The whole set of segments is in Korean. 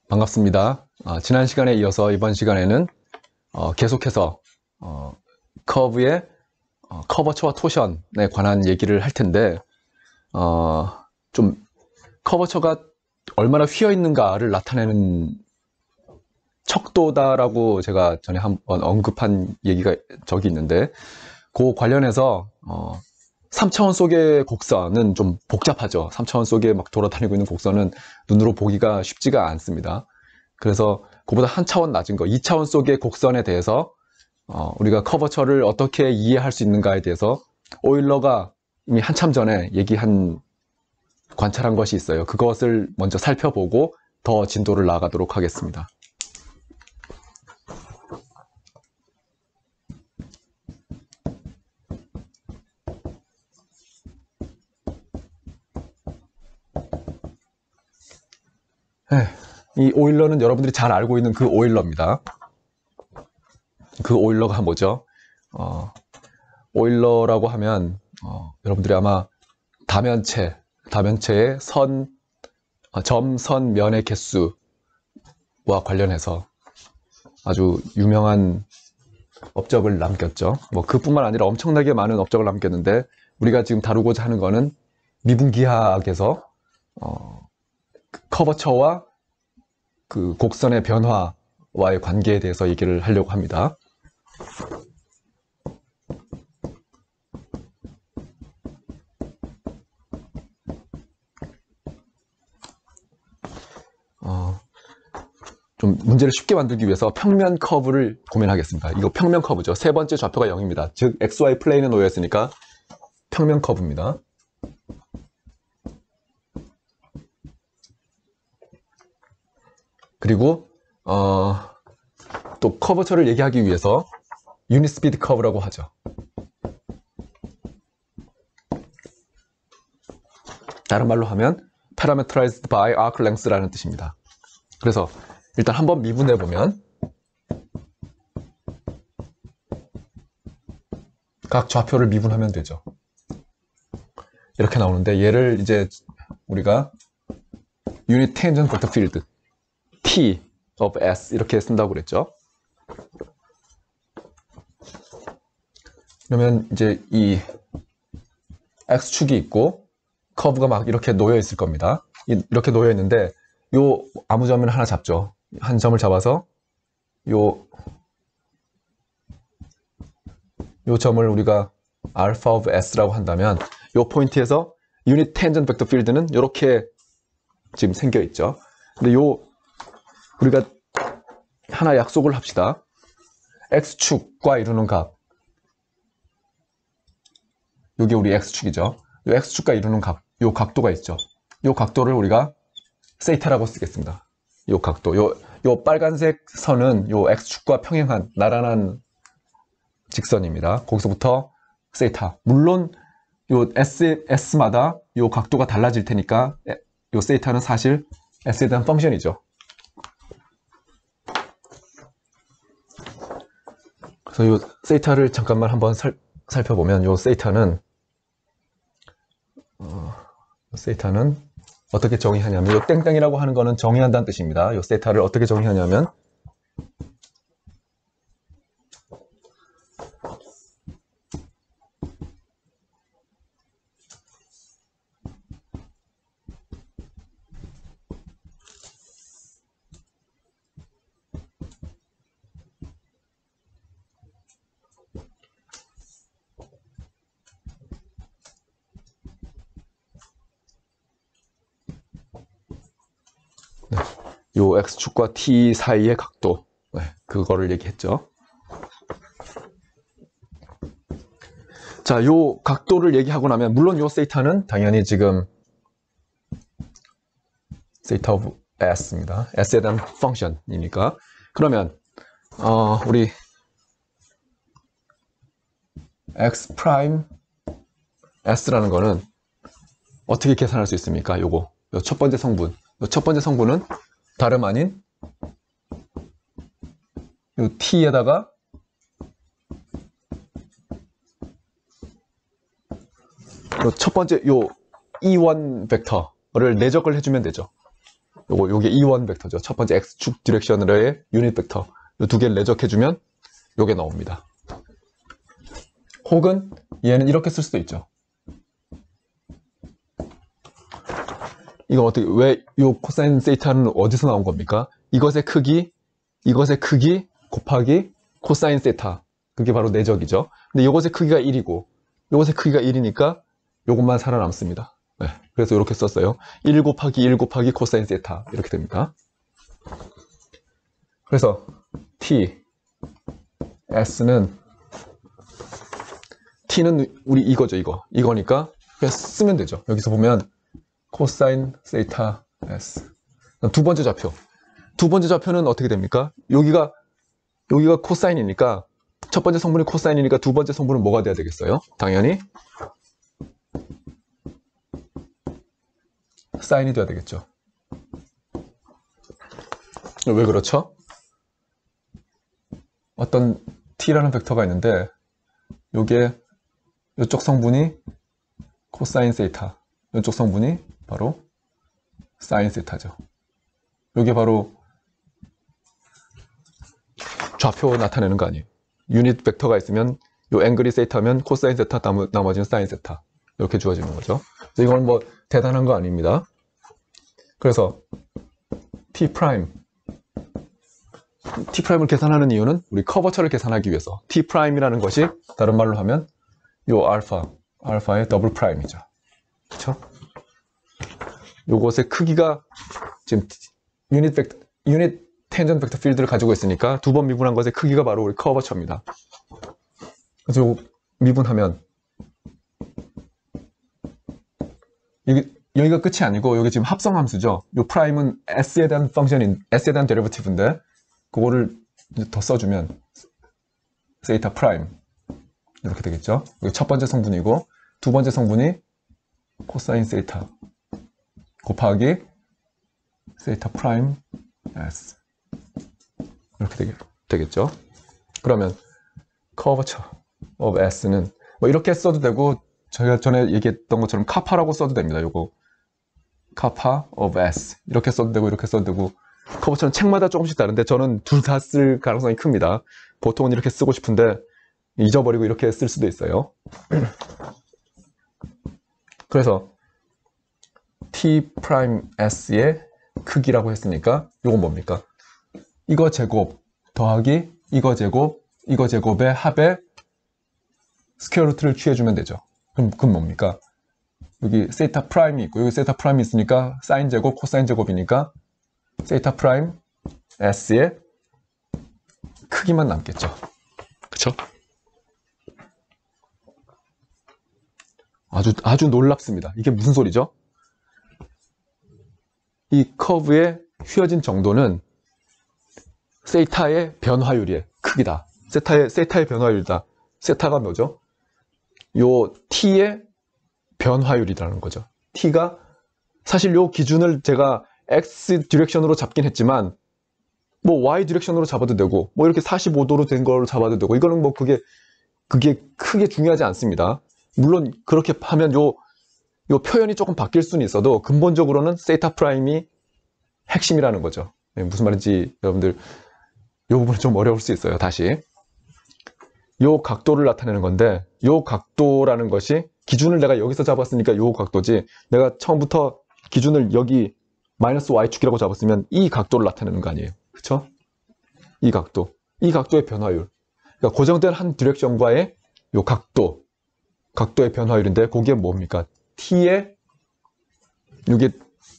반갑습니다. 지난 시간에 이어서 이번 시간에는 계속해서 커브의 커버처와 토션에 관한 얘기를 할 텐데 좀 커버처가 얼마나 휘어 있는가를 나타내는 척도다라고 제가 전에 한번 언급한 얘기가 저기 있는데, 그 관련해서 3차원 속의 곡선은 좀 복잡하죠. 3차원 속에 막 돌아다니고 있는 곡선은 눈으로 보기가 쉽지가 않습니다. 그래서 그보다 한 차원 낮은 거, 2차원 속의 곡선에 대해서 우리가 커버처를 어떻게 이해할 수 있는가에 대해서 오일러가 이미 한참 전에 관찰한 것이 있어요. 그것을 먼저 살펴보고 더 진도를 나아가도록 하겠습니다. 이 오일러는 여러분들이 잘 알고 있는 그 오일러입니다. 그 오일러가 뭐죠? 오일러라고 하면 여러분들이 아마 다면체의 점, 선, 면의 개수와 관련해서 아주 유명한 업적을 남겼죠. 뭐 그뿐만 아니라 엄청나게 많은 업적을 남겼는데, 우리가 지금 다루고자 하는 거는 미분기하학에서 커버처와 그 곡선의 변화와의 관계에 대해서 얘기를 하려고 합니다. 좀 문제를 쉽게 만들기 위해서 평면 커브를 고민하겠습니다. 이거 평면 커브죠. 세 번째 좌표가 0입니다. 즉 XY 플레인에 놓여 있으니까 평면 커브입니다. 그리고 또 커버처를 얘기하기 위해서 유닛 스피드 커브라고 하죠. 다른 말로 하면 parameterized by arc length라는 뜻입니다. 그래서 일단 한번 미분해 보면 각 좌표를 미분하면 되죠. 이렇게 나오는데, 얘를 이제 우리가 unit tangent vector field T of S 이렇게 쓴다고 그랬죠. 그러면 이제 이 X축이 있고 커브가 막 이렇게 놓여 있을 겁니다. 이렇게 놓여 있는데, 요 아무 점을 하나 잡죠. 한 점을 잡아서 요 점을 우리가 alpha of S라고 한다면, 요 포인트에서 unit tangent vector field는 이렇게 지금 생겨 있죠. 근데 우리가 하나 약속을 합시다. X축과 이루는 각, 요게 우리 X축이죠. 요 X축과 이루는 각, 요 각도가 있죠. 요 각도를 우리가 세이타라고 쓰겠습니다. 요 각도, 요 빨간색 선은 요 X축과 평행한 나란한 직선입니다. 거기서부터 세이타. 물론 요 S마다 요 각도가 달라질 테니까 요 세이타는 사실 S에 대한 펑션이죠. 그래서 요 세이타를 잠깐만 한번 살펴보면, 요 세이타는 어떻게 정의하냐면, 요 땡땡이라고 하는 거는 정의한다는 뜻입니다. 요 세타를 어떻게 정의하냐면, 요 X축과 T 사이의 각도, 그거를 얘기했죠. 자, 요 각도를 얘기하고 나면, 물론 요 세이타는 당연히 지금 세이타 오브 S입니다. S에 대한 펑션이니까. 그러면 우리 X 프라임 S라는 거는 어떻게 계산할 수 있습니까? 요거, 요 첫 번째 성분. 요 첫 번째 성분은 다름 아닌 요 T에다가 요 첫 번째 요 E1 벡터를 내적을 해주면 되죠. 요게 E1 벡터죠. 첫 번째 X축 디렉션으로의 유닛 벡터. 요 두 개를 내적해주면 요게 나옵니다. 혹은 얘는 이렇게 쓸 수도 있죠. 이건 어떻게, 왜 요 코사인 세타는 어디서 나온 겁니까? 이것의 크기 곱하기 코사인 세타. 그게 바로 내적이죠. 근데 이것의 크기가 1이고 이것의 크기가 1이니까 이것만 살아남습니다. 네, 그래서 이렇게 썼어요. 1 곱하기 1 곱하기 코사인 세타 이렇게 됩니다. 그래서 T, S는 T는 우리 이거죠. 이거니까 그냥 쓰면 되죠. 여기서 보면 코사인 세타 S. 두 번째 좌표는 어떻게 됩니까? 여기가 코사인이니까 첫 번째 성분이 코사인이니까 두 번째 성분은 뭐가 돼야 되겠어요? 당연히 사인이 돼야 되겠죠. 왜 그렇죠? 어떤 t라는 벡터가 있는데 요게 이쪽 성분이 코사인 세타, 이쪽 성분이 바로 사인 세타죠. 요게 바로 좌표 나타내는 거 아니에요. 유닛 벡터가 있으면 요 앵글이 세타면 코사인 세타, 나머지는 사인 세타 이렇게 주어지는 거죠. 이건 뭐 대단한 거 아닙니다. 그래서 T'을 계산하는 이유는 우리 커버처를 계산하기 위해서 T'이라는 것이 다른 말로 하면 요 알파의 더블 프라임이죠. 그렇죠? 요것의 크기가 지금 유닛 텐전 벡터 필드를 가지고 있으니까 두 번 미분한 것의 크기가 바로 우리 커버처입니다. 그래서 요 미분하면 여기가 끝이 아니고 여기 지금 합성함수죠. 요 프라임은 s에 대한 s에 대한 데리버티브인데 그거를 이제 더 써주면 세이타 프라임 이렇게 되겠죠. 여기 첫 번째 성분이고 두 번째 성분이 코사인 세이타 곱하기 세이타 프라임 s 이렇게 되겠죠. 그러면 커버처 of s는 뭐 이렇게 써도 되고 저희가 전에 얘기했던 것처럼 카파라고 써도 됩니다. 요거 카파 of s 이렇게 써도 되고 이렇게 써도 되고 커버처는 책마다 조금씩 다른데 저는 둘 다 쓸 가능성이 큽니다. 보통은 이렇게 쓰고 싶은데 잊어버리고 이렇게 쓸 수도 있어요. 그래서 T'S의 크기라고 했으니까 이건 뭡니까? 이거 제곱 더하기 이거 제곱의 합의 스퀘어 루트를 취해주면 되죠. 그럼 뭡니까? 여기 세타 프라임이 있고 여기 세타 프라임이 있으니까 사인 제곱, 코사인 제곱이니까 세타 프라임 S의 크기만 남겠죠. 그쵸? 아주 놀랍습니다. 이게 무슨 소리죠? 이 커브의 휘어진 정도는 세타의 변화율의 크기다. 세타의 변화율이다. 세타가 뭐죠? 요 t의 변화율이라는 거죠. t가 사실 요 기준을 제가 x 디렉션으로 잡긴 했지만 뭐 y 디렉션으로 잡아도 되고 뭐 이렇게 45도로 된 걸 잡아도 되고 이거는 뭐 그게 크게 중요하지 않습니다. 물론 그렇게 하면 요 표현이 조금 바뀔 수는 있어도 근본적으로는 세타 프라임이 핵심이라는 거죠. 네, 무슨 말인지 여러분들 이 부분은 좀 어려울 수 있어요. 다시 요 각도를 나타내는 건데 요 각도라는 것이 기준을 내가 여기서 잡았으니까 요 각도지 내가 처음부터 기준을 여기 마이너스 y축이라고 잡았으면 이 각도를 나타내는 거 아니에요. 그쵸? 이 각도의 변화율 그러니까 고정된 한 디렉션과의 요 각도의 변화율인데 그게 뭡니까? t의 이게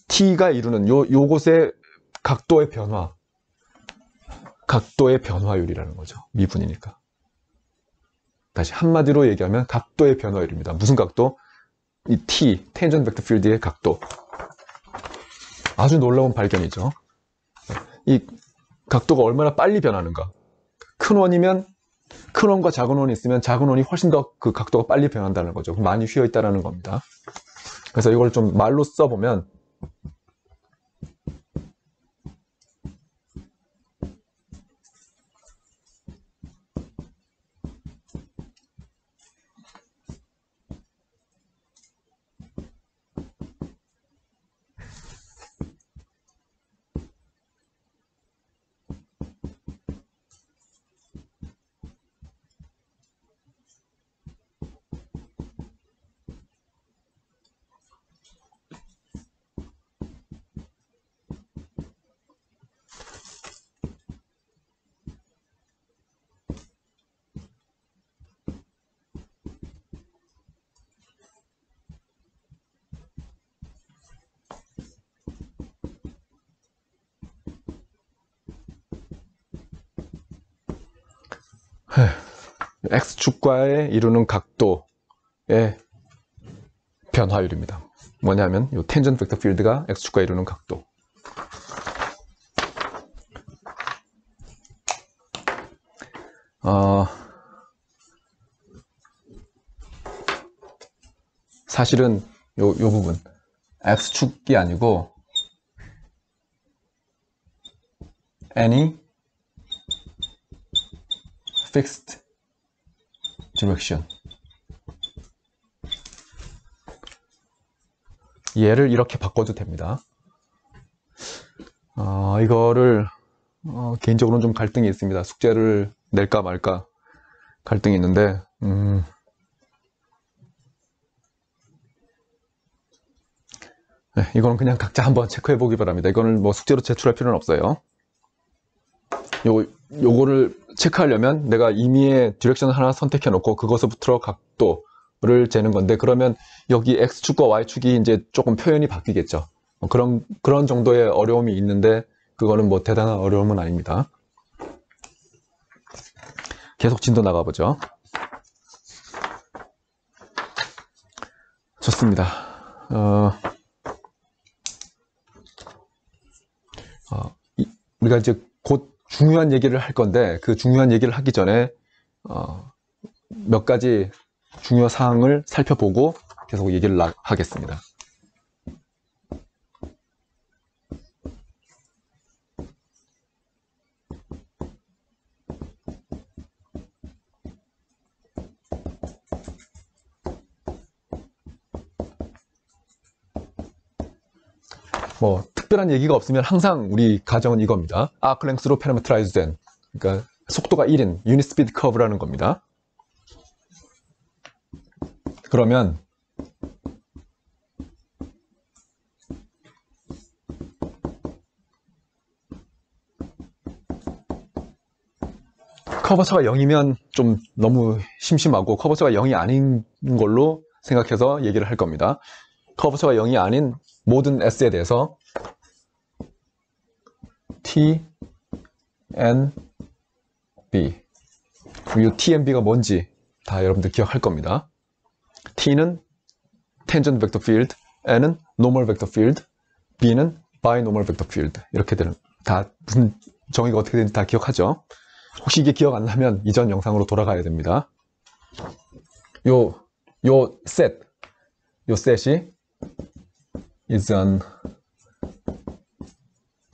t가 이루는 요곳의 각도의 변화율이라는 거죠. 미분이니까. 다시 한마디로 얘기하면 각도의 변화율입니다. 무슨 각도? 이 t, 텐전 벡터 필드의 각도. 아주 놀라운 발견이죠. 이 각도가 얼마나 빨리 변하는가. 큰 원과 작은 원이 있으면 작은 원이 훨씬 더 그 각도가 빨리 변한다는 거죠. 많이 휘어 있다는 겁니다. 그래서 이걸 좀 말로 써보면 x축과에 이루는 각도의 변화율입니다. 뭐냐면 이 텐전트 벡터 필드가 x축과에 이루는 각도. 사실은 요 부분 x축이 아니고 any fixed direction, 얘를 이렇게 바꿔도 됩니다. 이거를 개인적으로는 좀 갈등이 있습니다. 숙제를 낼까 말까 갈등이 있는데 네, 이거는 그냥 각자 한번 체크해 보기 바랍니다. 이거는 뭐 숙제로 제출할 필요는 없어요. 요거를 체크하려면 내가 임의의 디렉션을 하나 선택해 놓고 그것부터 각도를 재는 건데, 그러면 여기 X축과 Y축이 이제 조금 표현이 바뀌겠죠. 그런 정도의 어려움이 있는데 그거는 뭐 대단한 어려움은 아닙니다. 계속 진도 나가보죠. 좋습니다. 우리가 이제 곧 중요한 얘기를 할 건데, 그 중요한 얘기를 하기 전에 몇 가지 중요 사항을 살펴보고 계속 얘기를 하겠습니다. 뭐 특별한 얘기가 없으면 항상 우리 가정은 이겁니다. 아크 랭스로 패러메트라이즈 된, 그러니까 속도가 1인 유닛 스피드 커브라는 겁니다. 그러면 커버처가 0이면 좀 너무 심심하고 커버처가 0이 아닌 걸로 생각해서 얘기를 할 겁니다. 커버처가 0이 아닌 모든 S에 대해서 T, N, B, 이 T, N, B가 뭔지 다 여러분들 기억할 겁니다. T는 tangent vector field, N은 normal vector field, B는 binormal vector field. 이렇게 되는, 다 무슨 정의가 어떻게 되는지 다 기억하죠? 혹시 이게 기억 안 나면 이전 영상으로 돌아가야 됩니다. 요 셋이 is an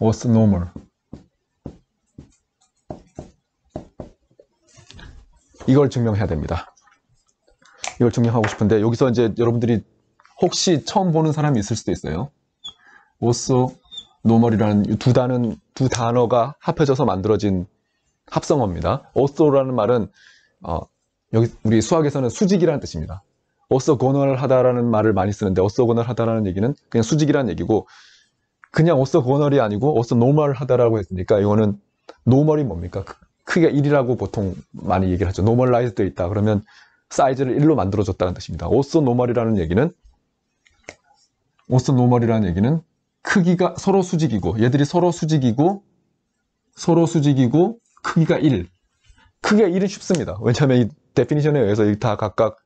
orthonormal. 이걸 증명해야 됩니다. 이걸 증명하고 싶은데, 여기서 이제 여러분들이 혹시 처음 보는 사람이 있을 수도 있어요. orthonormal이라는 두 단어가 합해져서 만들어진 합성어입니다. ortho라는 말은 여기 우리 수학에서는 수직이라는 뜻입니다. orthogonal하다라는 말을 많이 쓰는데, orthogonal하다라는 얘기는 그냥 수직이라는 얘기고, 그냥 orthogonal이 아니고 orthonormal하다라고 했으니까 이거는 normal이 뭡니까? 크기가 1이라고 보통 많이 얘기를 하죠. normalized 되어 있다 그러면 사이즈를 1로 만들어줬다는 뜻입니다. orthonormal이라는 얘기는 크기가 서로 수직이고, 얘들이 서로 수직이고 크기가 1. 크기가 1은 쉽습니다. 왜냐하면 이 데피니션에 의해서 다 각각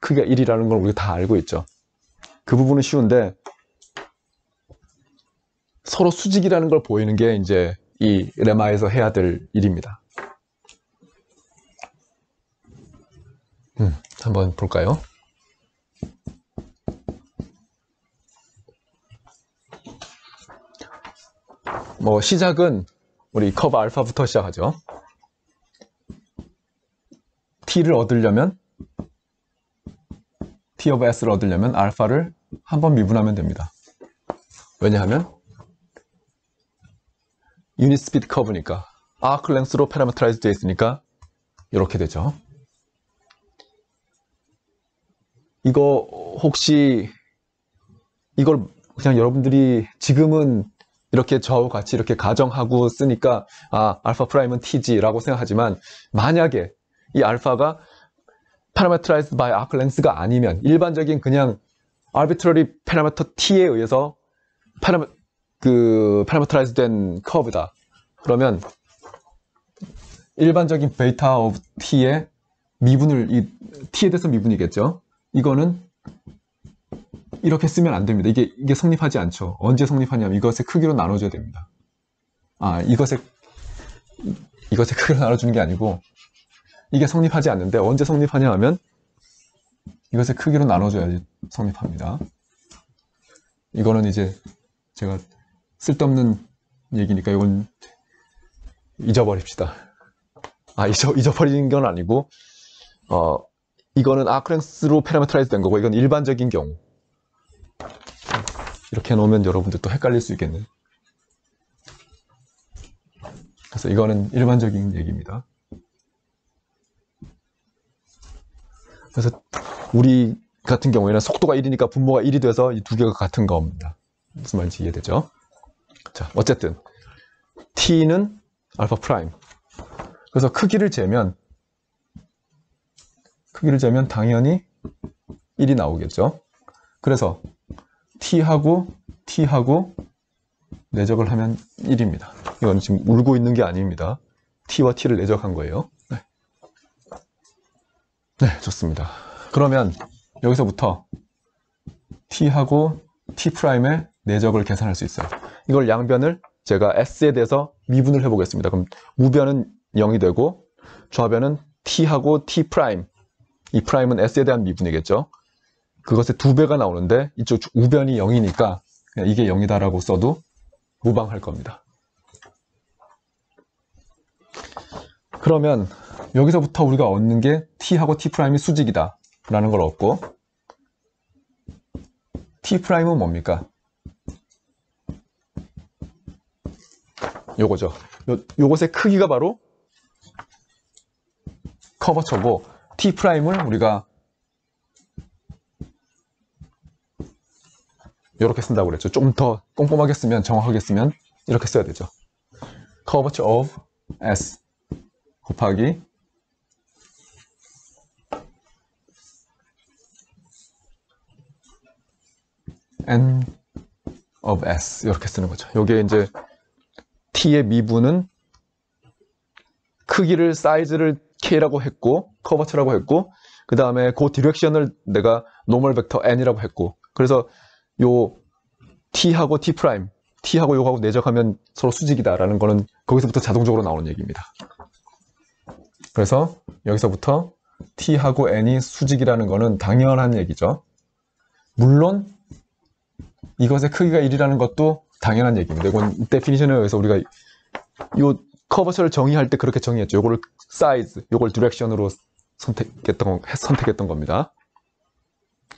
크기가 1이라는 걸 우리가 다 알고 있죠. 그 부분은 쉬운데, 서로 수직이라는 걸 보이는 게 이제 이 레마에서 해야 될 일입니다. 한번 볼까요? 뭐 시작은 우리 커브 알파부터 시작하죠. T를 얻으려면, T of S를 얻으려면 알파를 한번 미분하면 됩니다. 왜냐하면 유닛 스피드 커브니까, 아크 랭스로 패러메트라이즈 되어 있으니까 이렇게 되죠. 이거 혹시 이걸 그냥 여러분들이 지금은 이렇게 저하고 같이 이렇게 가정하고 쓰니까 알파 프라임은 T지 라고 생각하지만, 만약에 이 알파가 parameterized by arc length가 아니면, 일반적인 그냥 arbitrary parameter T에 의해서 parameterized 된 커브다 그러면 일반적인 베이타 오브 t의 미분을, 이 t에 대해서 미분이겠죠. 이거는 이렇게 쓰면 안 됩니다. 이게 성립하지 않죠. 언제 성립하냐면 이것의 크기로 나눠줘야 됩니다. 이것의 크기로 나눠주는 게 아니고, 이게 성립하지 않는데 언제 성립하냐 하면 이것의 크기로 나눠줘야지 성립합니다. 이거는 이제 제가 쓸데없는 얘기니까 이건 잊어버립시다. 잊어버리는 건 아니고, 이거는 아크렌스로 패러메트라이즈 된 거고, 이건 일반적인 경우. 이렇게 놓으면 여러분들 또 헷갈릴 수 있겠네. 그래서 이거는 일반적인 얘기입니다. 그래서 우리 같은 경우에는 속도가 1이니까 분모가 1이 돼서 이 두 개가 같은 겁니다. 무슨 말인지 이해되죠? 자, 어쨌든 t는 알파 프라임. 그래서 크기를 재면 당연히 1이 나오겠죠. 그래서 t하고 내적을 하면 1입니다. 이건 지금 울고 있는 게 아닙니다. t와 t를 내적한 거예요. 네, 좋습니다. 그러면 여기서부터 t하고 t'의 내적을 계산할 수 있어요. 이걸 양변을 제가 s에 대해서 미분을 해보겠습니다. 그럼 우변은 0이 되고 좌변은 t하고 t', 이 프라임은 s에 대한 미분이겠죠. 그것의 2배가 나오는데 이쪽 우변이 0이니까 그냥 이게 0이다라고 써도 무방할 겁니다. 그러면 여기서부터 우리가 얻는 게 t하고 t'이 수직이다 라는 걸 얻고, t'은 뭡니까? 요거죠. 요것의 크기가 바로 커버처고, t'을 우리가 이렇게 쓴다고 그랬죠. 좀 더 꼼꼼하게 쓰면, 정확하게 쓰면 이렇게 써야 되죠. curvature of S 곱하기 N of S, 이렇게 쓰는 거죠. 여기에 이제 T의 미분은 크기를, 사이즈를 K라고 했고, 커버처라고 했고, 그 다음에 그 디렉션을 내가 노멀 벡터 N이라고 했고, 그래서 요 T하고 T하고 요거하고 내적하면 서로 수직이다라는 거는 거기서부터 자동적으로 나오는 얘기입니다. 그래서 여기서부터 T하고 N이 수직이라는 거는 당연한 얘기죠. 물론 이것의 크기가 1이라는 것도 당연한 얘기입니다. 이건 데피니션에 의해서 우리가 요 커버처를 정의할 때 그렇게 정의했죠. 요거를 사이즈, 요걸 디렉션으로 선택했던 겁니다.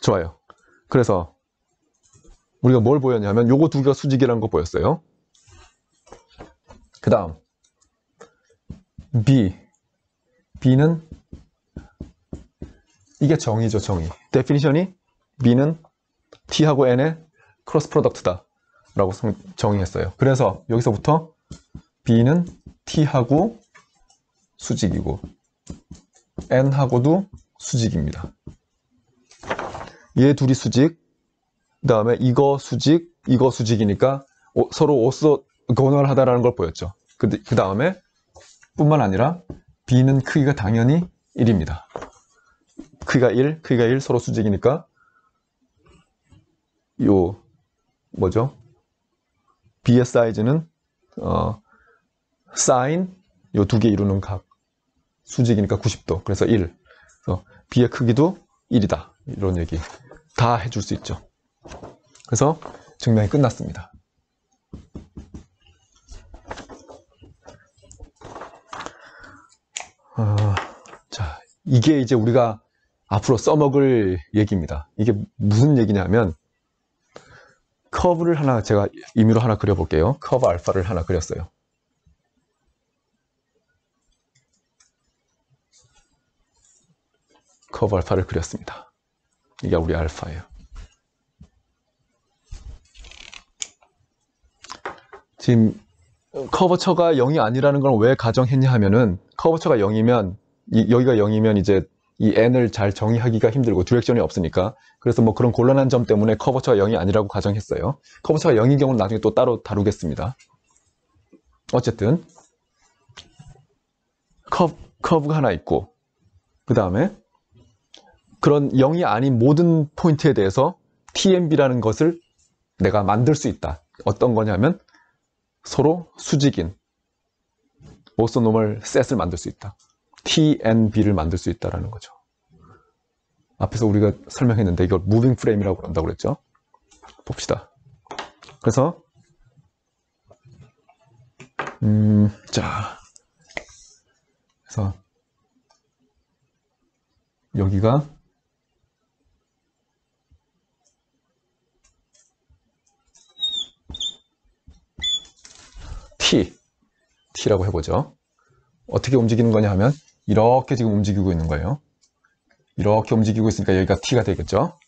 좋아요. 그래서 우리가 뭘 보였냐면 요거 두 개가 수직이라는 거 보였어요. 그 다음 B는 이게 정의죠. 정의. 데피니션이 B는 T하고 N의 크로스 프로덕트다 라고 정의했어요. 그래서 여기서부터 B는 T하고 수직이고 N하고도 수직입니다. 얘 둘이 수직, 그 다음에 이거 수직, 이거 수직이니까 서로 오소고널하다라는 걸 보였죠. 그 다음에 뿐만 아니라 B는 크기가 당연히 1입니다. 크기가 1 서로 수직이니까 요 뭐죠? B의 사이즈는 사인 요 두 개 이루는 각 수직이니까 90도. 그래서 1. 그래서 B의 크기도 1이다. 이런 얘기 다 해줄 수 있죠. 그래서 증명이 끝났습니다. 자, 이게 이제 우리가 앞으로 써먹을 얘기입니다. 이게 무슨 얘기냐면, 커브를 하나 제가 임의로 하나 그려볼게요. 커브 알파를 하나 그렸어요. 커브 알파를 그렸습니다. 이게 우리 알파예요. 지금 커버처가 0이 아니라는 걸 왜 가정했냐 하면은, 커버처가 0이면 여기가 0이면 이제 이 n을 잘 정의하기가 힘들고 디렉션이 없으니까, 그래서 뭐 그런 곤란한 점 때문에 커버처가 0이 아니라고 가정했어요. 커버처가 0인 경우는 나중에 또 따로 다루겠습니다. 어쨌든 커브가 하나 있고, 그 다음에 그런 0이 아닌 모든 포인트에 대해서 TNB라는 것을 내가 만들 수 있다. 어떤 거냐면 서로 수직인 오소노멀 셋을 만들 수 있다. TNB를 만들 수 있다는 거죠. 앞에서 우리가 설명했는데 이걸 무빙 프레임이라고 한다고 그랬죠. 봅시다. 그래서 자, 그래서 여기가 T라고 해보죠. 어떻게 움직이는 거냐 하면 이렇게 지금 움직이고 있는 거예요. 이렇게 움직이고 있으니까 여기가 T가 되겠죠.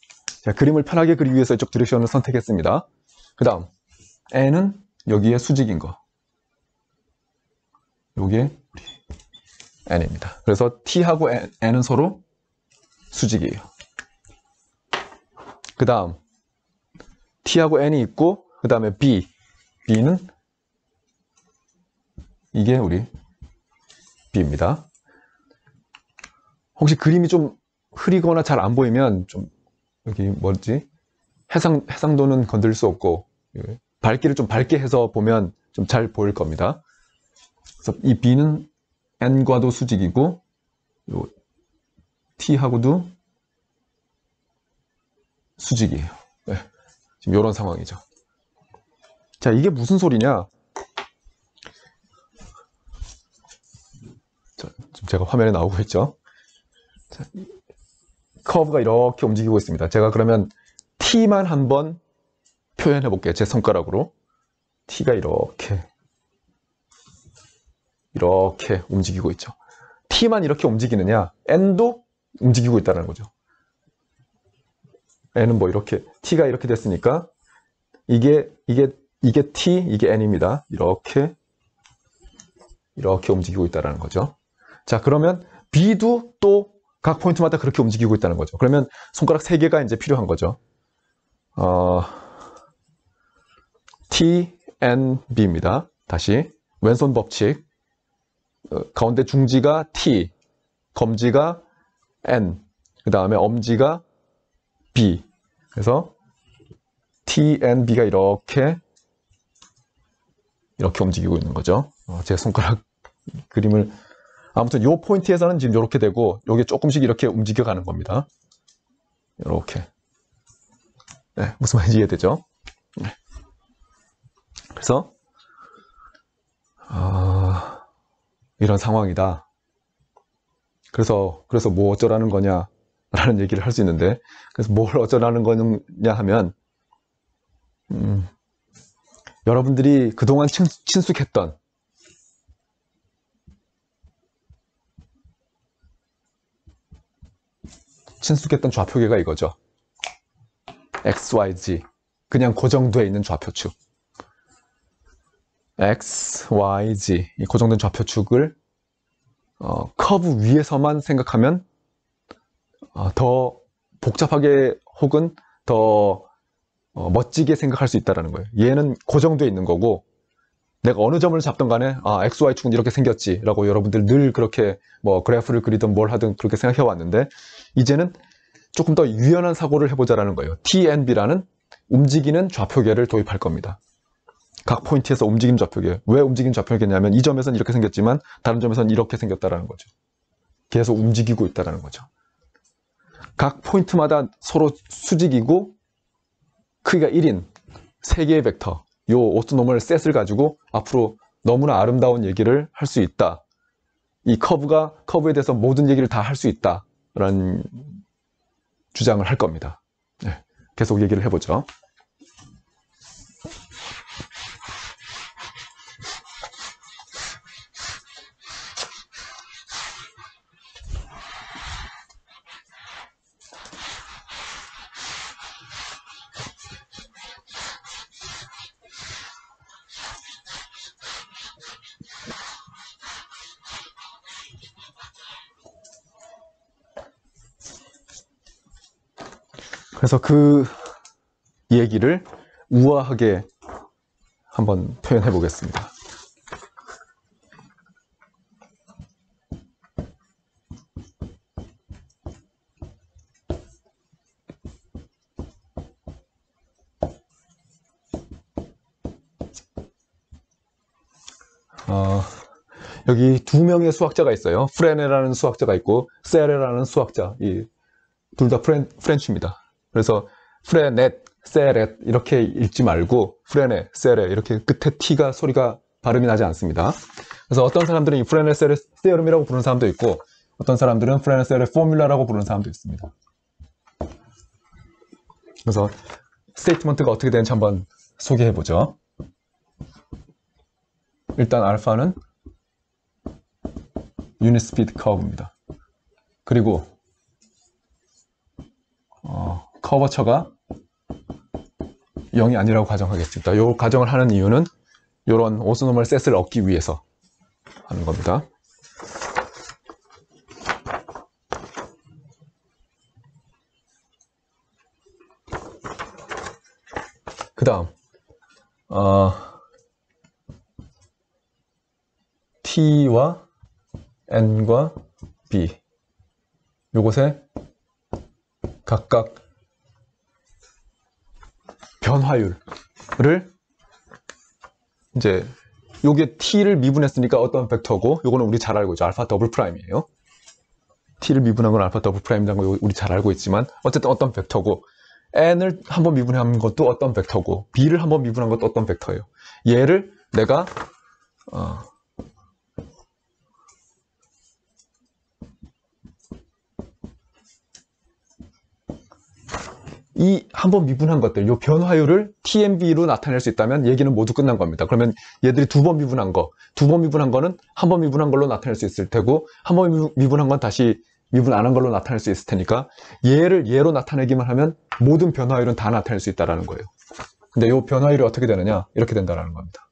자, 그림을 편하게 그리기 위해서 이쪽 디렉션을 선택했습니다. 그 다음 N은 여기에 수직인 거. 요게 N입니다. 그래서 T하고 N은 서로 수직이에요. 그 다음 T하고 N이 있고 그 다음에 B는 이게 우리 B입니다. 혹시 그림이 좀 흐리거나 잘 안 보이면 좀 여기 뭐지? 해상도는 건들 수 없고 밝기를 좀 밝게 해서 보면 좀 잘 보일 겁니다. 그래서 이 B는 N과도 수직이고 요 T하고도 수직이에요. 네, 지금 이런 상황이죠. 자, 이게 무슨 소리냐? 지금 제가 화면에 나오고 있죠. 자, 커브가 이렇게 움직이고 있습니다. 제가 그러면 T만 한번 표현해 볼게요. 제 손가락으로. T가 이렇게 움직이고 있죠. T만 이렇게 움직이느냐? N도 움직이고 있다는 거죠. N은 뭐 이렇게 T가 이렇게 됐으니까 이게 T, 이게 N입니다. 이렇게 움직이고 있다는 거죠. 자, 그러면 B도 또 각 포인트마다 그렇게 움직이고 있다는 거죠. 그러면 손가락 3개가 이제 필요한 거죠. T, N, B입니다. 다시 왼손 법칙. 가운데 중지가 T, 검지가 N, 그 다음에 엄지가 B. 그래서 T, N, B가 이렇게 움직이고 있는 거죠. 제 손가락 그림을 아무튼 이 포인트에서는 지금 이렇게 되고 여기 조금씩 이렇게 움직여가는 겁니다. 이렇게. 네, 무슨 말인지 이해되죠? 네. 그래서 이런 상황이다. 그래서 뭐 어쩌라는 거냐 라는 얘기를 할 수 있는데, 그래서 뭘 어쩌라는 거냐 하면 여러분들이 그동안 친숙했던 좌표계가 이거죠. X, Y, Z. 그냥 고정되어 있는 좌표축. X, Y, Z. 이 고정된 좌표축을 커브 위에서만 생각하면 더 복잡하게 혹은 더 멋지게 생각할 수 있다는 거예요. 얘는 고정되어 있는 거고 내가 어느 점을 잡든 간에 X, Y 축은 이렇게 생겼지 라고 여러분들 늘 그렇게 뭐 그래프를 그리든 뭘 하든 그렇게 생각해 왔는데, 이제는 조금 더 유연한 사고를 해보자라는 거예요. TNB라는 움직이는 좌표계를 도입할 겁니다. 각 포인트에서 움직임 좌표계. 왜 움직임 좌표계냐면 이 점에서는 이렇게 생겼지만 다른 점에서는 이렇게 생겼다라는 거죠. 계속 움직이고 있다라는 거죠. 각 포인트마다 서로 수직이고 크기가 1인 3개의 벡터, 요 오토노멀 셋을 가지고 앞으로 너무나 아름다운 얘기를 할 수 있다. 이 커브에 대해서 모든 얘기를 다 할 수 있다 라는 주장을 할 겁니다. 네, 계속 얘기를 해보죠. 그래서 그 얘기를 우아하게 한번 표현해 보겠습니다. 여기 두 명의 수학자가 있어요. 프레네라는 수학자가 있고 세레라는 수학자. 이 둘 다 프렌치입니다. 그래서 프레넷, 세렛 이렇게 읽지 말고 프레네, 세레 이렇게 끝에 T가 소리가 발음이 나지 않습니다. 그래서 어떤 사람들은 이 프레네, 세레 세럼이라고 부르는 사람도 있고 어떤 사람들은 프레네, 세레 포뮬라라고 부르는 사람도 있습니다. 그래서 스테이트먼트가 어떻게 되는지 한번 소개해 보죠. 일단 알파는 유닛 스피드 커브입니다. 그리고 커버처가 0이 아니라고 가정하겠습니다. 이 가정을 하는 이유는 이런 오소노멀 셋을 얻기 위해서 하는 겁니다. 그 다음 T와 N과 B 요것에 각각 변화율을 이제 요게 T를 미분했으니까 어떤 벡터고 요거는 우리 잘 알고 있죠. 알파 더블 프라임이에요. T를 미분한 건 알파 더블 프라임이라는 거 우리 잘 알고 있지만 어쨌든 어떤 벡터고 N을 한번 미분한 것도 어떤 벡터고 B를 한번 미분한 것도 어떤 벡터예요. 얘를 내가 이 한번 미분한 것들, 요 변화율을 TMB로 나타낼 수 있다면 얘기는 모두 끝난 겁니다. 그러면 얘들이 두 번 미분한 거는 한 번 미분한 걸로 나타낼 수 있을 테고 한 번 미분한 건 다시 미분 안 한 걸로 나타낼 수 있을 테니까 얘를 얘로 나타내기만 하면 모든 변화율은 다 나타낼 수 있다는 거예요. 근데 요 변화율이 어떻게 되느냐? 이렇게 된다는 겁니다.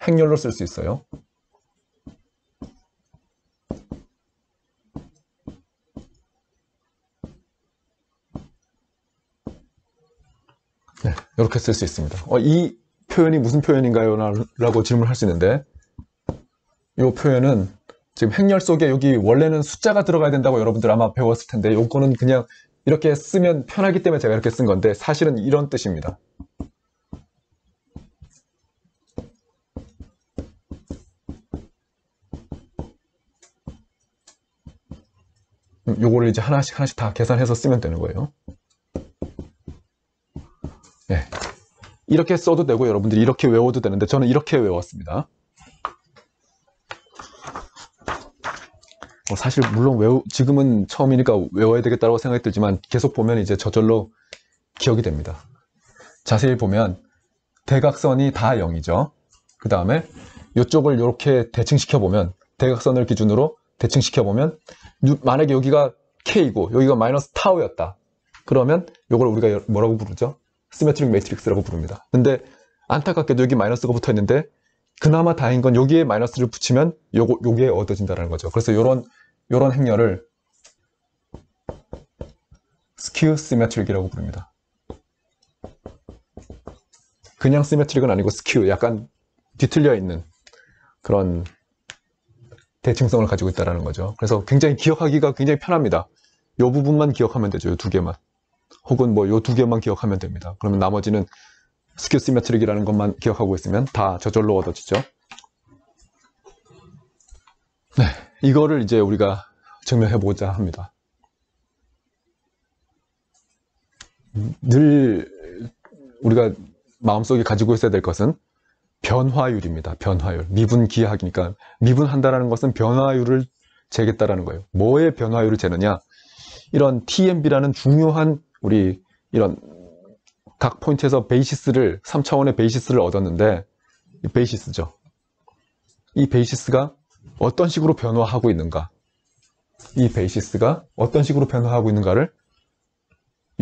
행렬로 쓸 수 있어요. 네, 이렇게 쓸 수 있습니다. 이 표현이 무슨 표현인가요? 라고 질문할 수 있는데 이 표현은 지금 행렬 속에 여기 원래는 숫자가 들어가야 된다고 여러분들 아마 배웠을 텐데 요거는 그냥 이렇게 쓰면 편하기 때문에 제가 이렇게 쓴 건데 사실은 이런 뜻입니다. 요거를 이제 하나씩 다 계산해서 쓰면 되는 거예요. 네. 이렇게 써도 되고 여러분들이 이렇게 외워도 되는데 저는 이렇게 외웠습니다. 사실 물론 지금은 처음이니까 외워야 되겠다고 생각이 들지만 계속 보면 이제 저절로 기억이 됩니다. 자세히 보면 대각선이 다 0이죠. 그 다음에 이쪽을 이렇게 대칭시켜 보면 대각선을 기준으로 대칭시켜 보면 만약에 여기가 K이고 여기가 마이너스 타우였다. 그러면 이걸 우리가 뭐라고 부르죠? 시메트릭 매트릭스라고 부릅니다. 근데 안타깝게도 여기 마이너스가 붙어 있는데 그나마 다행인 건 여기에 마이너스를 붙이면 요게 얻어진다는 거죠. 그래서 요런 행렬을 스큐 시메트릭이라고 부릅니다. 그냥 시메트릭은 아니고 스큐, 약간 뒤틀려 있는 그런 대칭성을 가지고 있다는 거죠. 그래서 굉장히 기억하기가 굉장히 편합니다. 요 부분만 기억하면 되죠. 요 두 개만. 혹은 뭐 요 두 개만 기억하면 됩니다. 그러면 나머지는 스큐 시메트릭이라는 것만 기억하고 있으면 다 저절로 얻어지죠. 네, 이거를 이제 우리가 증명해보고자 합니다. 늘 우리가 마음속에 가지고 있어야 될 것은 변화율입니다. 변화율. 미분기하기니까 미분한다라는 것은 변화율을 재겠다라는 거예요. 뭐의 변화율을 재느냐? 이런 TMB라는 중요한 우리 이런 각 포인트에서 베이시스를 3차원의 베이시스를 얻었는데 이 베이시스죠. 이 베이시스가 어떤 식으로 변화하고 있는가? 이 베이시스가 어떤 식으로 변화하고 있는가를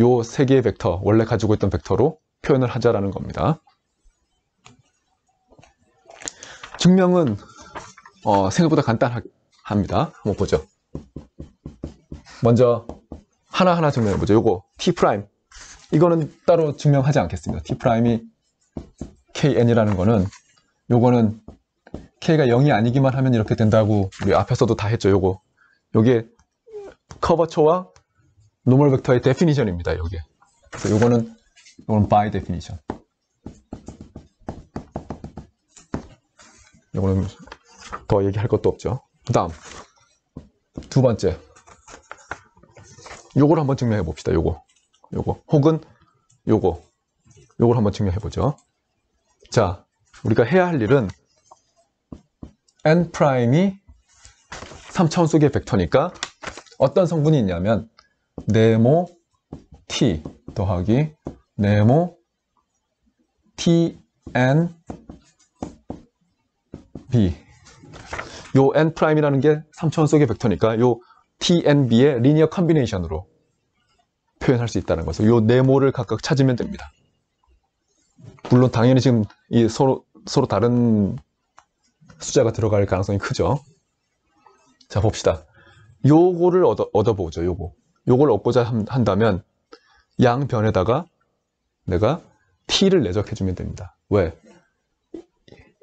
요 세 개의 벡터, 원래 가지고 있던 벡터로 표현을 하자라는 겁니다. 증명은 생각보다 간단합니다. 한번 보죠. 먼저 하나하나 증명해보죠. 요거 T 프라임. 이거는 따로 증명하지 않겠습니다. T 프라임이 KN이라는 거는 요거는 K가 0이 아니기만 하면 이렇게 된다고 우리 앞에서도 다 했죠. 요게 커버처와 노멀 벡터의 데피니션입니다. 요게. 그래서 요거는 by definition. 이거는 더 얘기할 것도 없죠. 그 다음 두 번째, 요걸 한번 증명해 봅시다. 요거 혹은 요걸 한번 증명해 보죠. 자, 우리가 해야 할 일은 N'이 3차원 속의 벡터니까 어떤 성분이 있냐면 네모 T 더하기 네모 TN B. 요 N'이라는 게 3차원 속의 벡터니까 요 TNB의 리니어 컨비네이션으로 표현할 수 있다는 것을, 요 네모를 각각 찾으면 됩니다. 물론 당연히 지금 이 서로 다른 숫자가 들어갈 가능성이 크죠. 자, 봅시다. 요거를 얻어보죠. 요걸 얻고자 한다면 양변에다가 내가 t를 내적해주면 됩니다. 왜?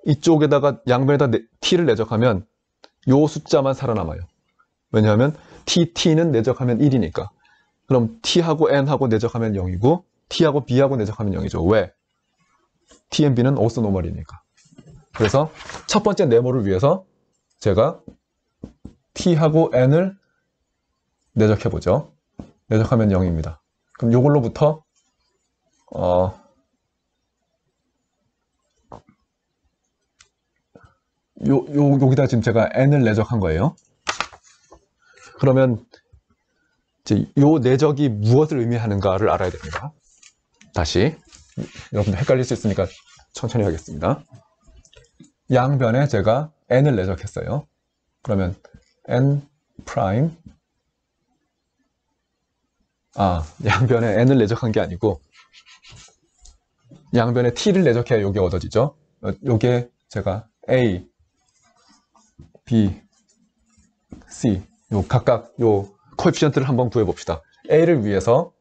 이쪽에다가 양변에다 t를 내적하면 요 숫자만 살아남아요. 왜냐하면 t는 내적하면 1이니까. 그럼 t하고 n하고 내적하면 0이고 t하고 b하고 내적하면 0이죠. 왜? t and b는 오소노멀이니까. 그래서 첫 번째 네모를 위해서 제가 t하고 n을 내적해보죠. 내적하면 0입니다. 그럼 요걸로부터 여기다 지금 제가 n을 내적한 거예요. 그러면 이제 요 내적이 무엇을 의미하는가를 알아야 됩니다. 다시 여러분들 헷갈릴 수 있으니까 천천히 하겠습니다. 양변에 제가 n을 내적했어요. 그러면 n 프라임, 양변에 n을 내적한 게 아니고 양변에 t를 내적해야 요게 얻어지죠. 요게 제가 a, b, c 요 각각 요 코에피션트를 한번 구해봅시다. a를 위해서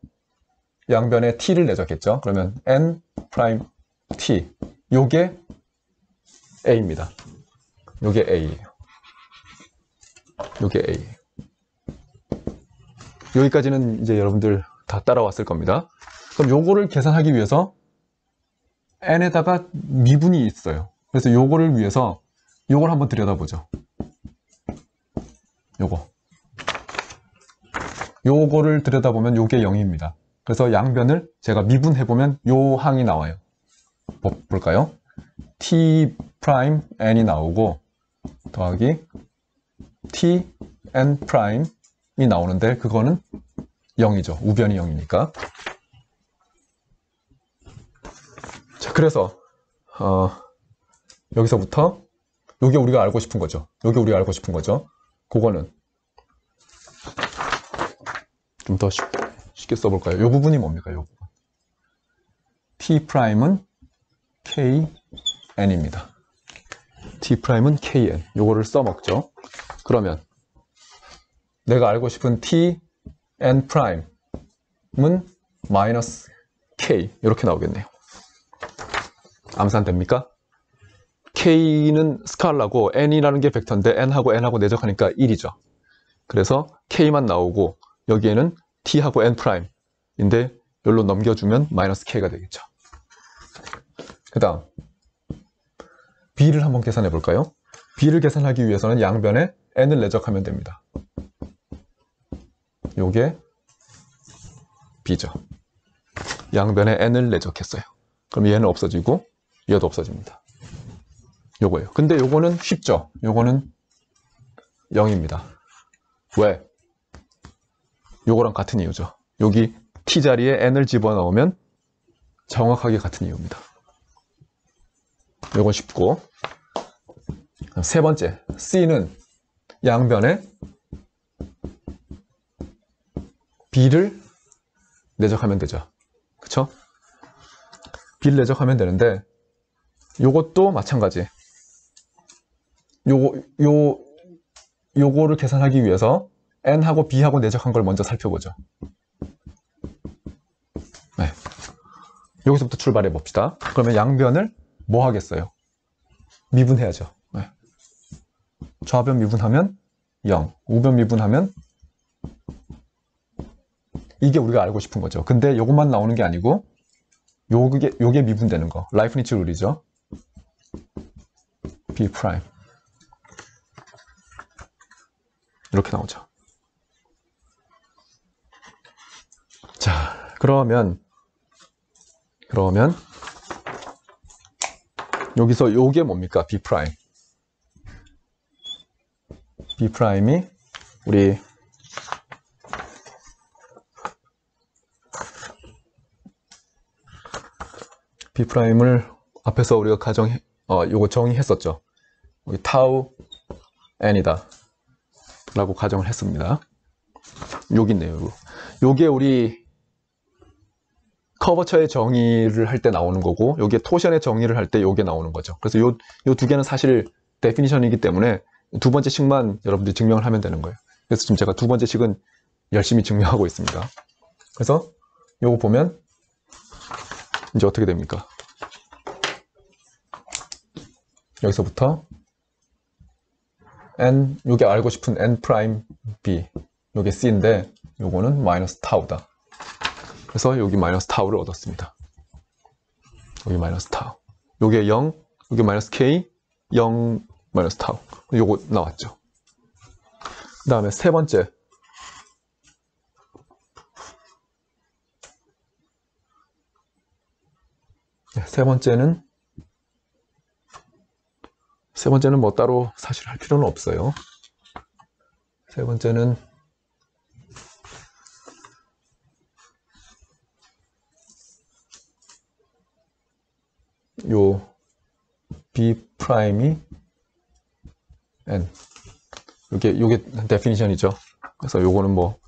양변에 t를 내적했죠. 그러면 n 프라임 t, 요게 a입니다. 요게 a예요. 요게 a. 여기까지는 이제 여러분들 다 따라왔을 겁니다. 그럼 요거를 계산하기 위해서 n에다가 미분이 있어요. 그래서 요거를 위해서 요걸 한번 들여다보죠. 요거를 들여다보면 요게 0입니다. 그래서 양변을 제가 미분해보면 요 항이 나와요. 볼까요? t 프라임 n이 나오고 더하기 t n 프라임이 나오는데 그거는 0이죠. 우변이 0이니까. 자, 그래서 여기서부터 요게 우리가 알고 싶은 거죠. 그거는 좀 더 쉽게 써볼까요? 요 부분이 뭡니까? 요 부분. t 프라임은 kn입니다. t 프라임은 kn. 요거를 써먹죠. 그러면 내가 알고 싶은 t n 프라임은 마이너스 k 이렇게 나오겠네요. 암산됩니까? k는 스칼라고 n이라는 게 벡터인데 n하고 내적하니까 1이죠. 그래서 k만 나오고 여기에는 t하고 n 프라임인데 여기로 넘겨주면 마이너스 k가 되겠죠. 그 다음 b를 한번 계산해 볼까요? b를 계산하기 위해서는 양변에 n을 내적하면 됩니다. 요게 b죠. 양변에 n을 내적했어요. 그럼 얘는 없어지고 얘도 없어집니다. 요거예요. 근데 요거는 쉽죠. 요거는 0입니다. 왜? 요거랑 같은 이유죠. 여기 t자리에 n을 집어넣으면 정확하게 같은 이유입니다. 요건 쉽고, 세 번째 c는 양변에 b를 내적하면 되죠. 그쵸? b를 내적하면 되는데 요것도 마찬가지. 요거를 계산하기 위해서 n하고 b하고 내적한 걸 먼저 살펴보죠. 네. 여기서부터 출발해 봅시다. 그러면 양변을 뭐 하겠어요? 미분해야죠. 네. 좌변 미분하면 0, 우변 미분하면 이게 우리가 알고 싶은 거죠. 근데 요것만 나오는 게 아니고 요게 미분되는 거, 라이프니츠 룰이죠. B 프라임. 이렇게 나오죠. 자, 그러면 여기서 요게 뭡니까? B 프라임. B 프라임이 우리 B 프라임을 앞에서 우리가 요거 정의했었죠. 여기 타우 n이다 라고 가정을 했습니다. 여기 있네요. 요게 우리 커버처의 정의를 할 때 나오는 거고, 요게 토션의 정의를 할 때 요게 나오는 거죠. 그래서 요 두 개는 사실 데피니션이기 때문에 두 번째 식만 여러분들이 증명을 하면 되는 거예요. 그래서 지금 제가 두 번째 식은 열심히 증명하고 있습니다. 그래서 요거 보면 이제 어떻게 됩니까? 여기서부터 n, 요게 알고 싶은 n 프라임 b, 요게 c인데 요거는 마이너스 타우다. 그래서 여기 마이너스 타우를 얻었습니다. 여기 마이너스 타우. 요게 0, 요게 마이너스 k, 0, 마이너스 타우. 요거 나왔죠. 그 다음에 세 번째. 세 번째는 뭐 따로 사실 할 필요는 없어요. 세 번째는 요 B 프라임이 N. 요게 데피니션이죠. 그래서 요거는 뭐,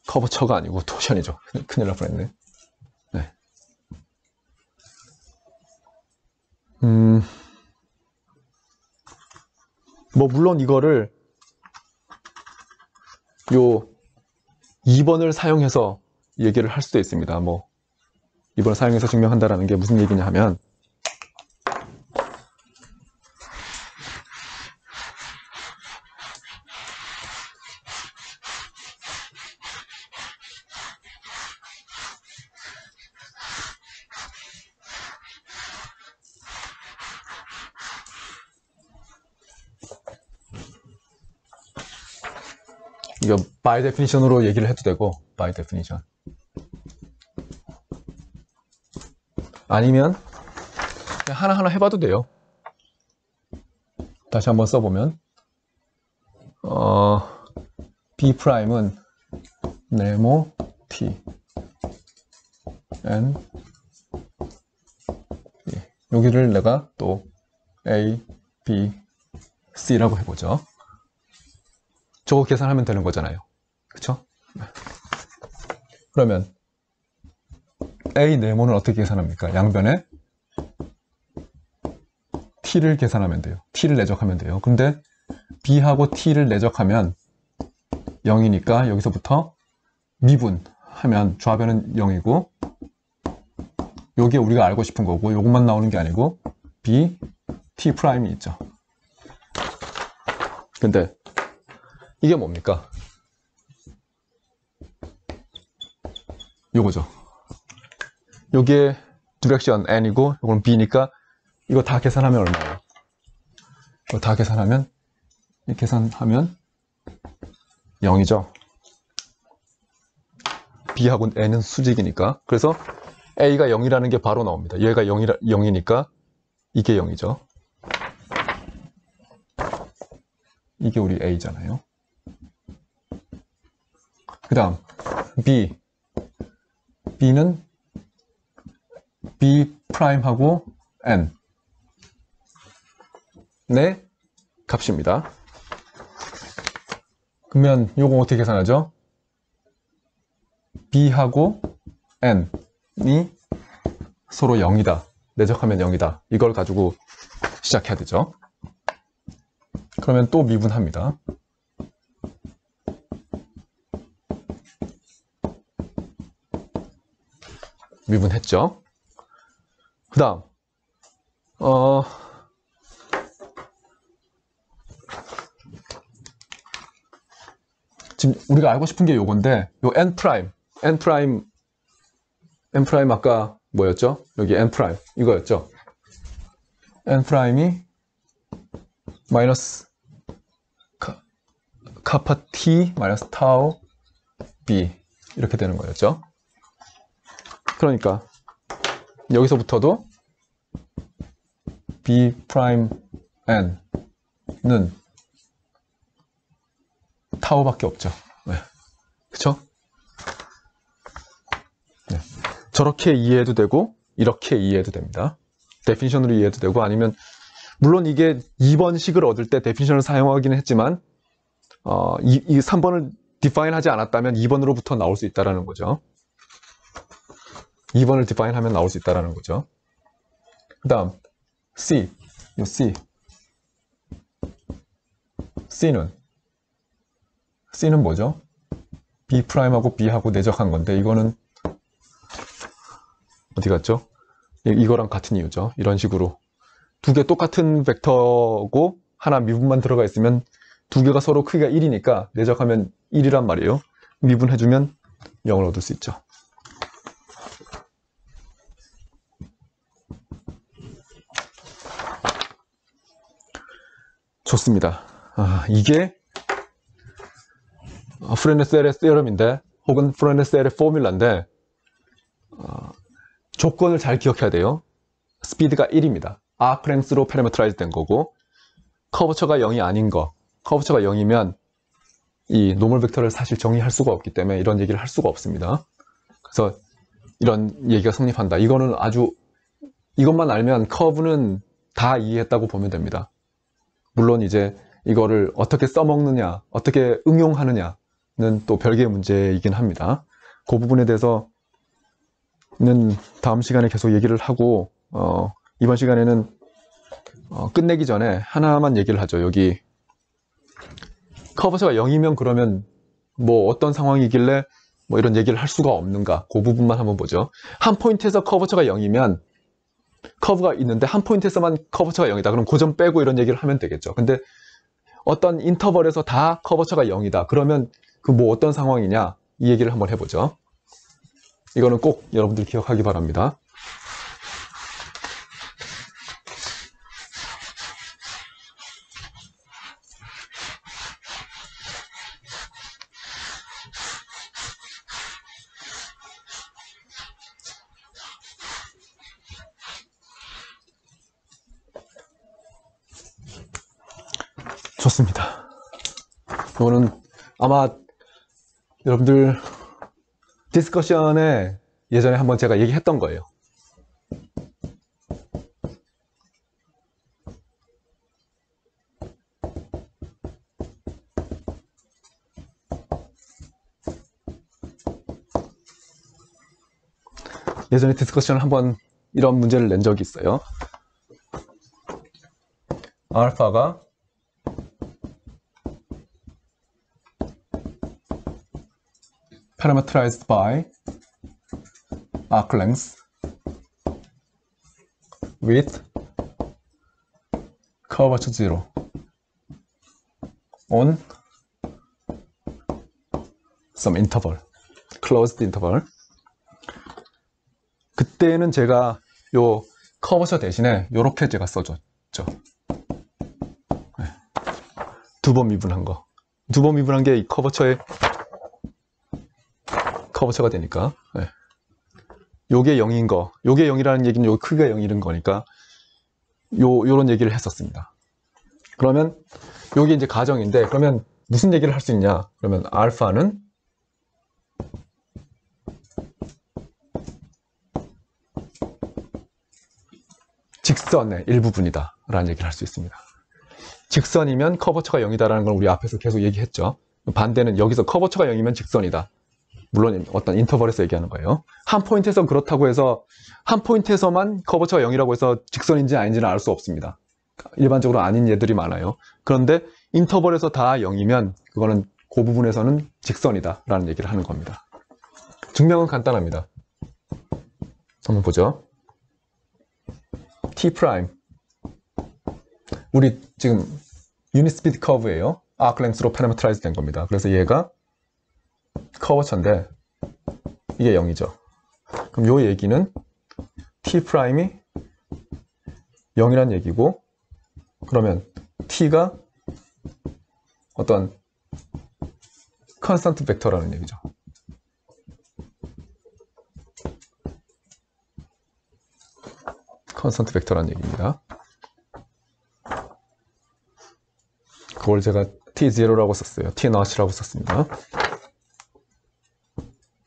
커버처가 아니고 토션이죠. 큰일 날 뻔했네. 네. 뭐, 물론 이거를 요 2번을 사용해서 얘기를 할 수도 있습니다. 뭐, 2번을 사용해서 증명한다라는 게 무슨 얘기냐 하면, 이거 by definition으로 얘기를 해도 되고, by definition. 아니면 그냥 하나하나 해봐도 돼요. 다시 한번 써보면 B 프라임은 네모 T N 여기를 내가 또 A, B, C라고 해보죠. 저거 계산하면 되는 거잖아요. 그쵸? 그러면 A 네모는 어떻게 계산합니까? 양변에 T를 계산하면 돼요. T를 내적하면 돼요. 근데 B하고 T를 내적하면 0이니까 여기서부터 미분하면 좌변은 0이고 요게 우리가 알고 싶은 거고 요것만 나오는 게 아니고 B, T 프라임이 있죠. 근데 이게 뭡니까? 요거죠. 요게 디렉션 N이고 요건 B니까 이거 다 계산하면 얼마예요? 이거 다 계산하면 0이죠. B하고 N은 수직이니까. 그래서 A가 0이라는 게 바로 나옵니다. 얘가 0이니까 이게 0이죠. 이게 우리 A잖아요. 그 다음 B는 B 프라임하고 N 의 값입니다. 그러면 요거 어떻게 계산하죠? B하고 N이 서로 0이다. 내적하면 0이다. 이걸 가지고 시작해야 되죠. 그러면 또 미분합니다. 미분했죠. 그 다음 지금 우리가 알고 싶은 게 요건데 요 N 프라임 아까 뭐였죠? 여기 N 프라임 이거였죠. n 프라임이 마이너스 카파 t 마이너스 타우 b 이렇게 되는 거였죠. 그러니까 여기서부터도 b 프라임 n는 타우밖에 없죠. 네. 그쵸? 네. 저렇게 이해해도 되고 이렇게 이해해도 됩니다. 데피니션으로 이해해도 되고 아니면 물론 이게 2번식을 얻을 때 데피니션을 사용하기는 했지만 이 3번을 define 하지 않았다면 2번으로부터 나올 수 있다는 거죠. 2번을 define 하면 나올 수 있다는 거죠. 그 다음 C, 요 C는 뭐죠? B'하고 B하고 내적한 건데 이거는 어디 갔죠? 이거랑 같은 이유죠. 이런 식으로 두 개 똑같은 벡터고 하나 미분만 들어가 있으면 두 개가 서로 크기가 1이니까 내적하면 1이란 말이에요. 미분해주면 0을 얻을 수 있죠. 좋습니다. 이게 프레네셀의 세럼인데 혹은 프레네셀의 포뮬라인데 조건을 잘 기억해야 돼요. 스피드가 1입니다. 아크 랭스로 패러메트라이즈 된 거고 커버처가 0이 아닌 거. 커버처가 0이면 이 노멀 벡터를 사실 정의할 수가 없기 때문에 이런 얘기를 할 수가 없습니다. 그래서 이런 얘기가 성립한다. 이거는 아주 이것만 알면 커브는 다 이해했다고 보면 됩니다. 물론 이제 이거를 어떻게 써먹느냐, 어떻게 응용하느냐는 또 별개의 문제이긴 합니다. 그 부분에 대해서는 다음 시간에 계속 얘기를 하고 이번 시간에는 끝내기 전에 하나만 얘기를 하죠. 여기 커버처가 0이면 그러면 뭐 어떤 상황이길래 뭐 이런 얘기를 할 수가 없는가, 그 부분만 한번 보죠. 한 포인트에서 커버처가 0이면 커브가 있는데 한 포인트에서만 커버처가 0이다. 그럼 그 점 빼고 이런 얘기를 하면 되겠죠. 근데 어떤 인터벌에서 다 커버처가 0이다. 그러면 그 뭐 어떤 상황이냐, 이 얘기를 한번 해보죠. 이거는 꼭 여러분들 기억하기 바랍니다. 좋습니다. 이거는 아마 여러분들 디스커션에 예전에 한번 제가 얘기했던 거예요. 예전에 디스커션을 한번 이런 문제를 낸 적이 있어요. 알파가 parameterized by arc length with curvature 0 on some interval, closed interval. 그때는 제가 요 커버처 대신에 요렇게 제가 써줬죠. 네. 두 번 미분한 거. 두 번 미분한 게 이 커버처의 커버처가 되니까. 네. 요게 0인 거. 요게 0이라는 얘기는 요 크기가 0이라는 거니까 요런 얘기를 했었습니다. 그러면 요게 이제 가정인데 그러면 무슨 얘기를 할 수 있냐? 그러면 알파는 직선의 일부분이다 라는 얘기를 할 수 있습니다. 직선이면 커버처가 0이다라는 걸 우리 앞에서 계속 얘기했죠. 반대는 여기서 커버처가 0이면 직선이다. 물론 어떤 인터벌에서 얘기하는 거예요. 한 포인트에서 그렇다고 해서 한 포인트에서만 커버처가 0이라고 해서 직선인지 아닌지는 알 수 없습니다. 일반적으로 아닌 예들이 많아요. 그런데 인터벌에서 다 0이면 그거는 그 부분에서는 직선이다 라는 얘기를 하는 겁니다. 증명은 간단합니다. 한번 보죠. T 프라임, 우리 지금 유닛 스피드 커브예요. 아크 랭스로 패러메트라이즈 된 겁니다. 그래서 얘가 커버처인데 이게 0이죠. 그럼 요 얘기는 T 프라임이 0이란 얘기고, 그러면 t가 어떤 컨스턴트 벡터라는 얘기죠. 컨스턴트 벡터라는 얘기입니다. 그걸 제가 t0라고 썼어요. t0라고 썼습니다.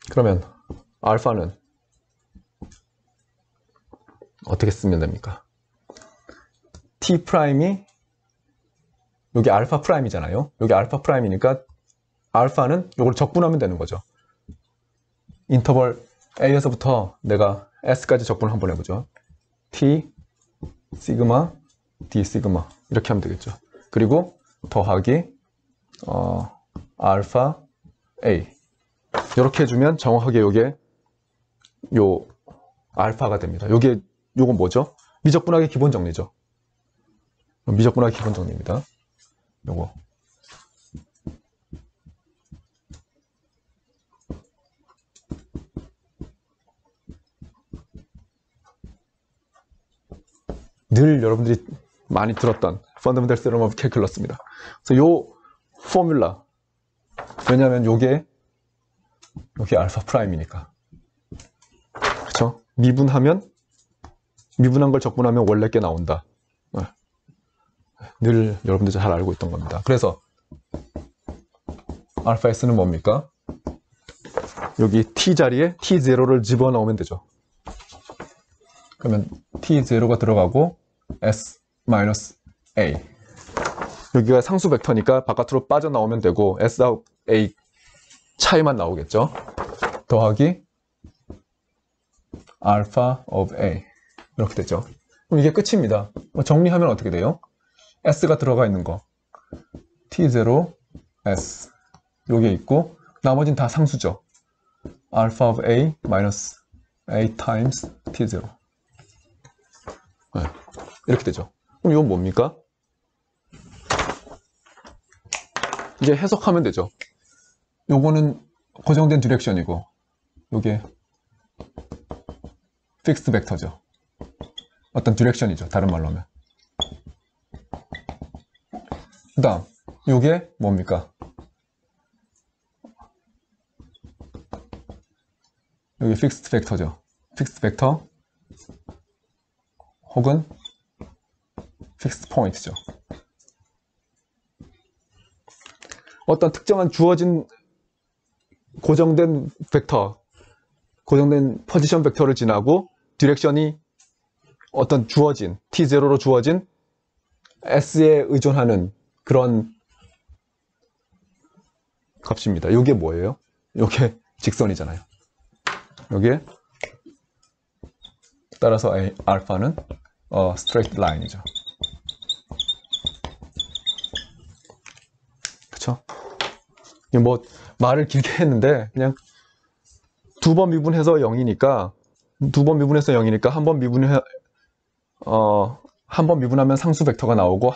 그러면 알파는 어떻게 쓰면 됩니까? t 프라임이 여기 알파 프라임이잖아요. 여기 알파 프라임이니까 알파는 이걸 적분하면 되는 거죠. 인터벌 a에서부터 내가 s까지 적분을 한번 해보죠. t 시그마 d 시그마 이렇게 하면 되겠죠. 그리고 더하기 알파 a 이렇게 해주면 정확하게 요게 요 알파가 됩니다. 요건 뭐죠? 미적분학의 기본 정리죠. 미적분학의 기본 정리입니다. 요거 늘 여러분들이 많이 들었던 Fundamental Theorem of Calculus입니다. 그래서 요 포뮬라, 왜냐하면 요게 알파 프라임이니까, 그렇죠? 미분한 걸 적분하면 원래 게 나온다. 늘 여러분들 잘 알고 있던 겁니다. 그래서 알파 s는 뭡니까? 여기 t 자리에 t0를 집어넣으면 되죠. 그러면 t0가 들어가고 s a 여기가 상수 벡터니까 바깥으로 빠져나오면 되고 s하고 a 차이만 나오겠죠. 더하기 alpha of a 이렇게 되죠. 그럼 이게 끝입니다. 정리하면 어떻게 돼요? s가 들어가 있는 거 t0 s 요게 있고 나머지는 다 상수죠. alpha of a minus a times t0 네, 이렇게 되죠. 그럼 이건 뭡니까? 이제 해석하면 되죠. 요거는 고정된 디렉션이고 요게 픽스드 벡터죠. 어떤 디렉션이죠. 다른 말로 하면. 그 다음 요게 뭡니까? 여기 픽스드 벡터죠. 픽스드 벡터 혹은 픽스드 포인트죠. 어떤 특정한 주어진 고정된 벡터, 고정된 포지션 벡터를 지나고 디렉션이 어떤 주어진 t0로 주어진 s에 의존하는 그런 값입니다. 이게 뭐예요? 이게 직선이잖아요. 여기에 따라서 알파는 straight line이죠. 그쵸? 뭐 말을 길게 했는데 그냥 두 번 미분해서 0이니까 한 번 미분하면 상수 벡터가 나오고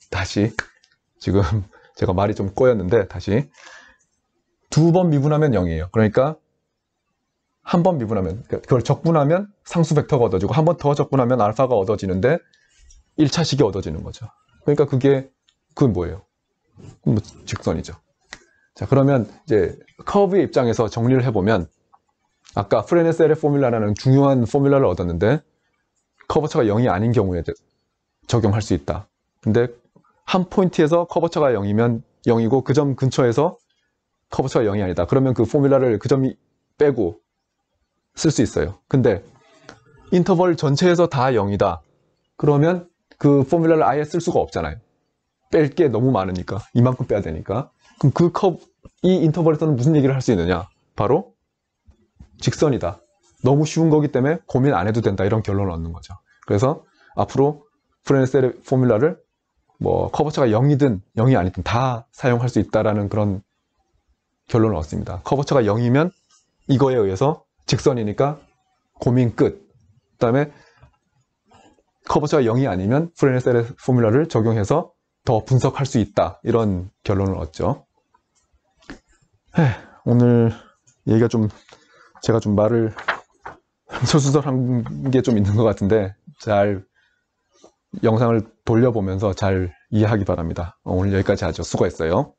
다시 지금 제가 말이 좀 꼬였는데 다시 두 번 미분하면 0이에요. 그러니까 한 번 미분하면 그걸 적분하면 상수 벡터가 얻어지고 한 번 더 적분하면 알파가 얻어지는데 1차식이 얻어지는 거죠. 그러니까 그건 뭐예요? 뭐 직선이죠. 자, 그러면 이제 커브의 입장에서 정리를 해보면 아까 프레네셀의 포뮬라라는 중요한 포뮬라를 얻었는데 커버처가 0이 아닌 경우에 적용할 수 있다. 근데 한 포인트에서 커버처가 0이면 0이고 그 점 근처에서 커버처가 0이 아니다. 그러면 그 포뮬라를 그 점이 빼고 쓸 수 있어요. 근데 인터벌 전체에서 다 0이다. 그러면 그 포뮬라를 아예 쓸 수가 없잖아요. 뺄 게 너무 많으니까. 이만큼 빼야 되니까. 그럼 이 인터벌에서는 무슨 얘기를 할 수 있느냐? 바로 직선이다. 너무 쉬운 거기 때문에 고민 안 해도 된다. 이런 결론을 얻는 거죠. 그래서 앞으로 프레네셀의 포뮬라를 뭐 커버처가 0이든 0이 아니든 다 사용할 수 있다라는 그런 결론을 얻습니다. 커버처가 0이면 이거에 의해서 직선이니까 고민 끝. 그 다음에 커버처가 0이 아니면 프레네셀의 포뮬라를 적용해서 더 분석할 수 있다. 이런 결론을 얻죠. 오늘 얘기가 제가 좀 말을 설수설한 게 좀 있는 것 같은데 잘 영상을 돌려보면서 잘 이해하기 바랍니다. 오늘 여기까지 하죠. 수고했어요.